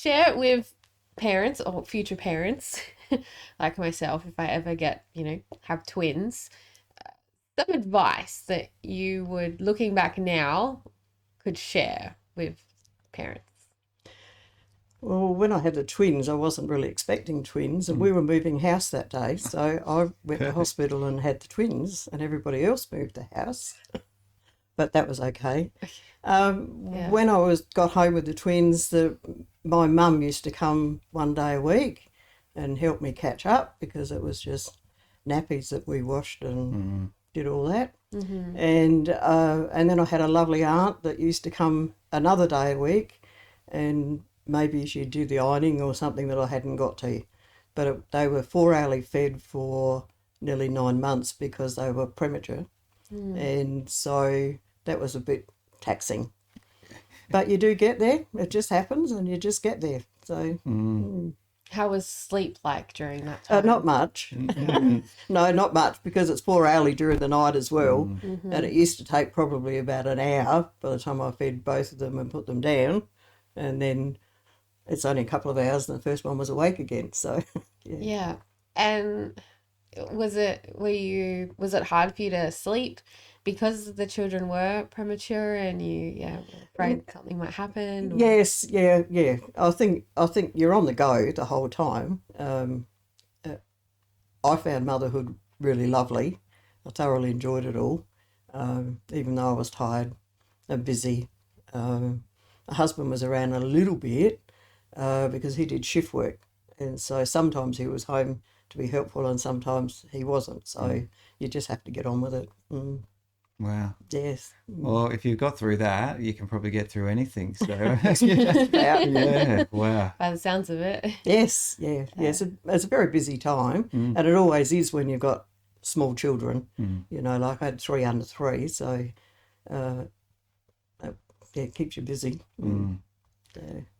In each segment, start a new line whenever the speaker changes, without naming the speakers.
share it with parents or future parents like myself if I ever get, have twins. Some advice that you would, looking back now, could share with parents.
Well, when I had the twins, I wasn't really expecting twins, and we were moving house that day. So I went to hospital and had the twins, and everybody else moved the house. But that was okay. When I got home with the twins, my mum used to come one day a week and help me catch up because it was just nappies that we washed and did all that. Mm-hmm. And then I had a lovely aunt that used to come another day a week, and maybe she'd do the ironing or something that I hadn't got to. But they were 4-hourly fed for nearly 9 months because they were premature. And so that was a bit taxing. But you do get there. It just happens and you just get there. So
How was sleep like during that time?
not much. No, not much, because it's 4-hourly during the night as well. Mm-hmm. And it used to take probably about an hour by the time I fed both of them and put them down. And then it's only a couple of hours and the first one was awake again. So,
yeah. And was it hard for you to sleep because the children were premature and you were afraid something might happen? Or?
Yes, yeah. I think you're on the go the whole time. I found motherhood really lovely. I thoroughly enjoyed it all, even though I was tired and busy. My husband was around a little bit because he did shift work, and so sometimes he was home to be helpful and sometimes he wasn't. So you just have to get on with it.
Wow.
Yes.
Well, if you got through that, you can probably get through anything. So
yeah.
Wow.
By the sounds of it.
Yes. Yeah. It's a very busy time, and it always is when you've got small children. Like I had 3 under 3, so it keeps you busy.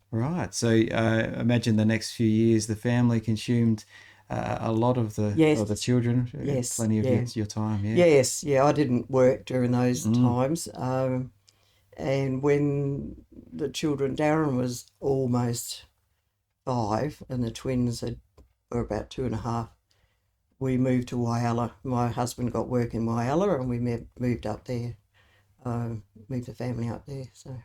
Right. So imagine the next few years, the family consumed a lot of the children.
Yes.
Plenty of your time. Yeah.
Yes. Yeah. I didn't work during those times. And when the children, Darren was almost 5 and the twins were about 2.5, we moved to Myala. My husband got work in Myala and we moved up there, moved the family up there. So.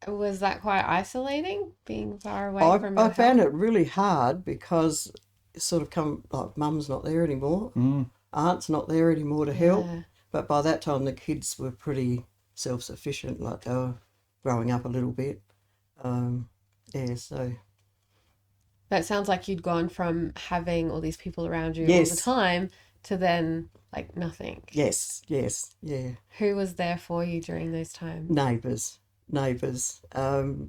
Was that quite isolating, being far away from your
I found it really hard because it's sort of like mum's not there anymore, aunt's not there anymore to help. But by that time the kids were pretty self-sufficient, like they were growing up a little bit. So.
That sounds like you'd gone from having all these people around you all the time to then like nothing.
Yes, yeah.
Who was there for you during those times?
Neighbours. There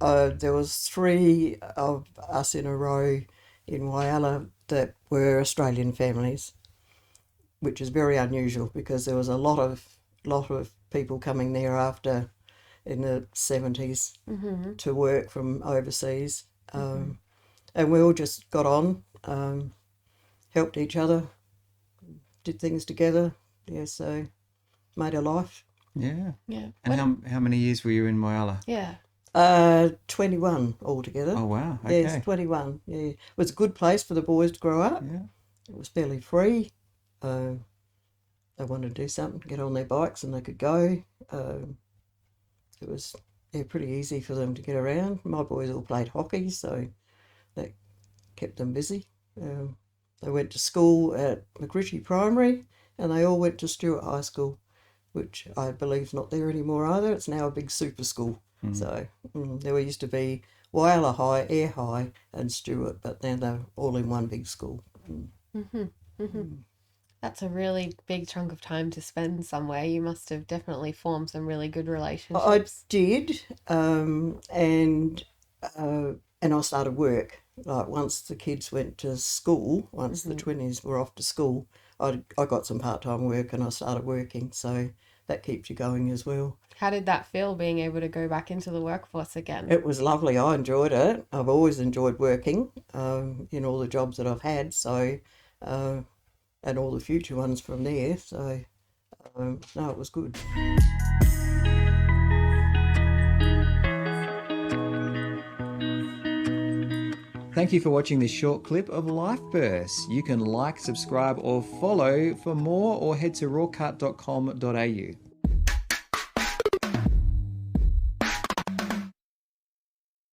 was 3 of us in a row in Myala that were Australian families, which is very unusual because there was a lot of people coming there after in the 70s to work from overseas, and we all just got on, helped each other, did things together. So made a life.
Yeah. And how many years were you in Myala?
21 altogether.
Oh wow. Okay.
Yes, 21. Yeah, it was a good place for the boys to grow up.
Yeah.
It was fairly free. They wanted to do something, get on their bikes, and they could go. It was pretty easy for them to get around. My boys all played hockey, so that kept them busy. They went to school at McRitchie Primary, and they all went to Stewart High School, which I believe is not there anymore either. It's now a big super school. So there used to be Wyala High, Air High and Stewart, but now they're all in one big school.
That's a really big chunk of time to spend somewhere. You must have definitely formed some really good relationships.
I did, and I started work. Like once the kids went to school, once the twinnies were off to school, I got some part-time work and I started working, so that keeps you going as well.
How did that feel, being able to go back into the workforce again?
It was lovely. I enjoyed it. I've always enjoyed working in all the jobs that I've had, so and all the future ones from there. So no, it was good.
Thank you for watching this short clip of Life Bursts. You can like, subscribe, or follow for more, or head to rawcut.com.au.